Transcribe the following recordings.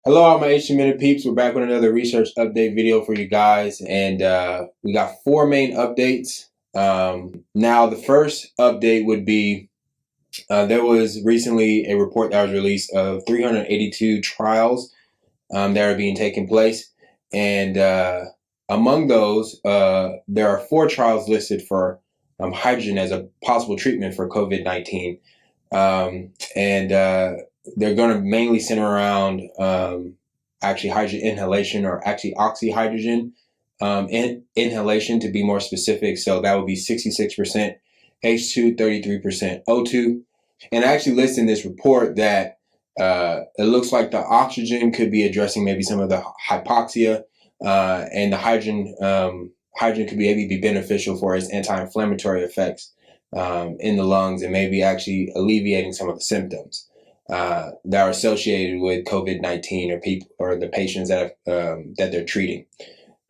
Hello, all my H2 Minute peeps. We're back with another research update video for you guys, and we got four main updates. Now, the first update would be there was recently a report that was released of 382 trials that are being taken place, and among those, there are four trials listed for hydrogen as a possible treatment for COVID-19, and they're going to mainly center around actually hydrogen inhalation, or actually oxyhydrogen inhalation to be more specific. So that would be 66% H2, 33% O2. And I actually listed in this report that it looks like the oxygen could be addressing maybe some of the hypoxia, and the hydrogen could maybe be beneficial for its anti-inflammatory effects in the lungs, and maybe actually alleviating some of the symptoms that are associated with COVID-19 or the patients that they're treating.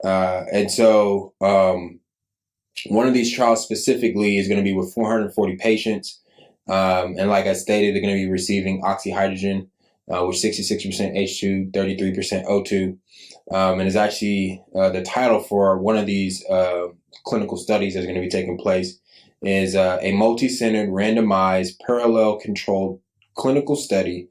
And so one of these trials specifically is going to be with 440 patients. And like I stated, they're going to be receiving oxyhydrogen with 66% H2, 33% O2. And it's actually the title for one of these clinical studies that's going to be taking place is a multi-centered, randomized, parallel controlled clinical study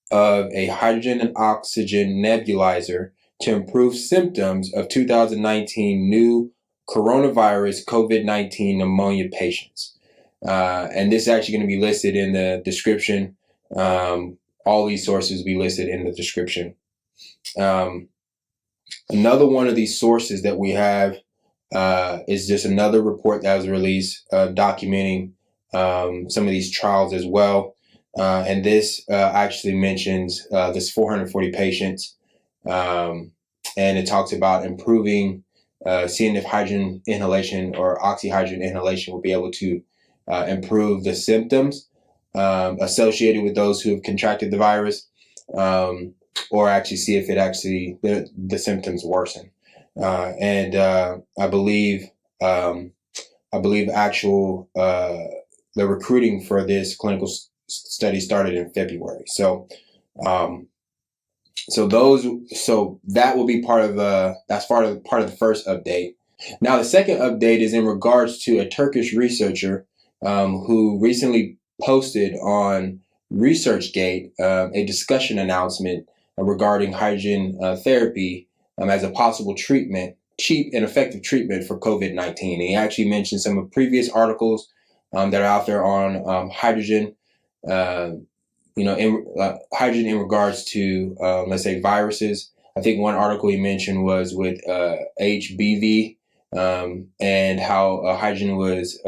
of a hydrogen and oxygen nebulizer to improve symptoms of 2019 new coronavirus COVID-19 pneumonia patients. And this is actually going to be listed in the description. All these sources will be listed in the description. Another one of these sources that we have is just another report that was released documenting some of these trials as well. And this actually mentions this 440 patients, and it talks about improving, seeing if hydrogen inhalation or oxyhydrogen inhalation will be able to improve the symptoms associated with those who have contracted the virus, or actually see if it actually the symptoms worsen. And I believe actual the recruiting for this clinical study started in February. So that will be part of that's part of the first update. Now, the second update is in regards to a Turkish researcher who recently posted on ResearchGate a discussion announcement regarding hydrogen therapy as a possible treatment, cheap and effective treatment for COVID-19. He actually mentioned some of previous articles that are out there on hydrogen, hydrogen in regards to, let's say, viruses. I think one article he mentioned was with HBV, and how hydrogen was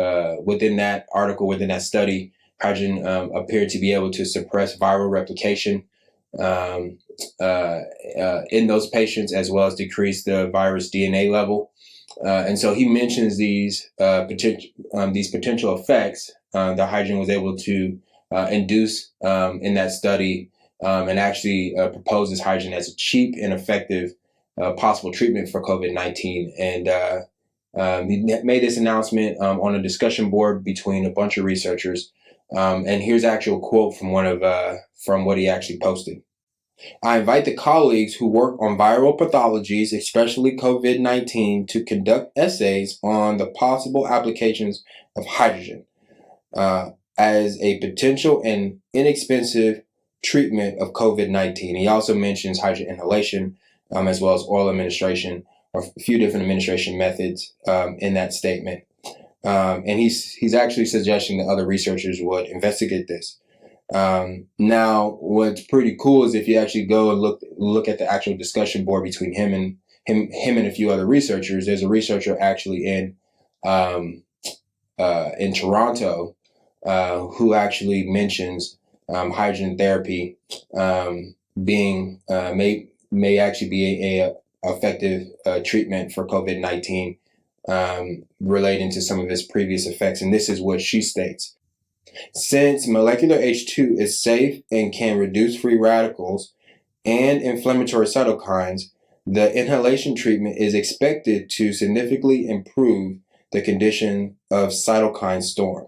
within that article, within that study, hydrogen appeared to be able to suppress viral replication in those patients, as well as decrease the virus DNA level. And so he mentions these potential effects that hydrogen was able to induce in that study, and actually proposes hydrogen as a cheap and effective possible treatment for COVID-19. And he made this announcement on a discussion board between a bunch of researchers. And here's an actual quote from from what he actually posted. "I invite the colleagues who work on viral pathologies, especially COVID-19, to conduct essays on the possible applications of hydrogen as a potential and inexpensive treatment of COVID-19. He also mentions hydrogen inhalation, as well as oral administration, or a few different administration methods in that statement. And he's actually suggesting that other researchers would investigate this. Now, what's pretty cool is if you actually go and look at the actual discussion board between him and a few other researchers. There's a researcher actually in Toronto who actually mentions hydrogen therapy being may actually be a effective treatment for COVID-19, relating to some of its previous effects. And this is what she states. "Since molecular H2 is safe and can reduce free radicals and inflammatory cytokines, the inhalation treatment is expected to significantly improve the condition of cytokine storm.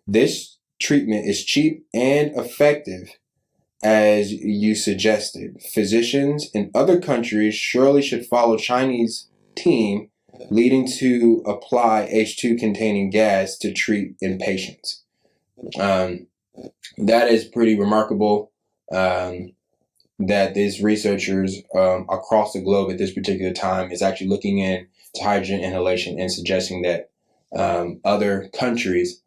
This treatment is cheap and effective as you suggested. Physicians in other countries surely should follow Chinese team leading to apply H2 containing gas to treat inpatients. That is pretty remarkable. That these researchers across the globe at this particular time is actually looking into hydrogen inhalation and suggesting that other countries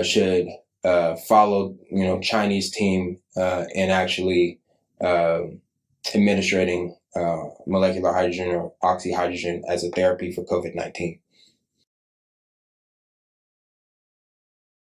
should follow, Chinese team in actually administrating molecular hydrogen or oxyhydrogen as a therapy for COVID-19.